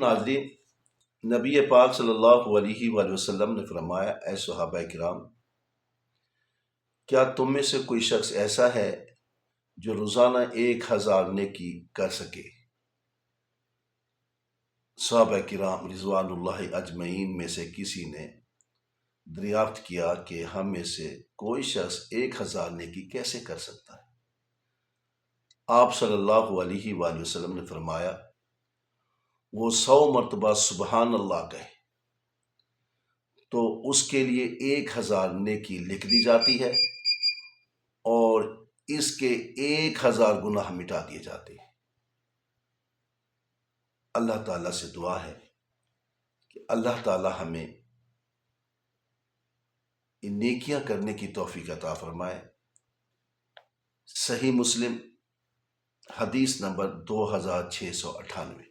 ناظرین، نبی پاک صلی اللہ علیہ وآلہ وسلم نے فرمایا، اے صحابہ کرام، کیا تم میں سے کوئی شخص ایسا ہے جو روزانہ 1000 نیکی کر سکے؟ صحابہ کرام رضوان اللہ اجمعین میں سے کسی نے دریافت کیا کہ ہم میں سے کوئی شخص 1000 نیکی کیسے کر سکتا ہے؟ آپ صلی اللہ علیہ وآلہ وسلم نے فرمایا، وہ 100 مرتبہ سبحان اللہ کہے تو اس کے لیے 1000 نیکی لکھ دی جاتی ہے اور اس کے 1000 گناہ مٹا دیے جاتے ہیں۔ اللہ تعالیٰ سے دعا ہے کہ اللہ تعالیٰ ہمیں ان نیکیاں کرنے کی توفیق عطا فرمائے۔ صحیح مسلم حدیث نمبر 2698۔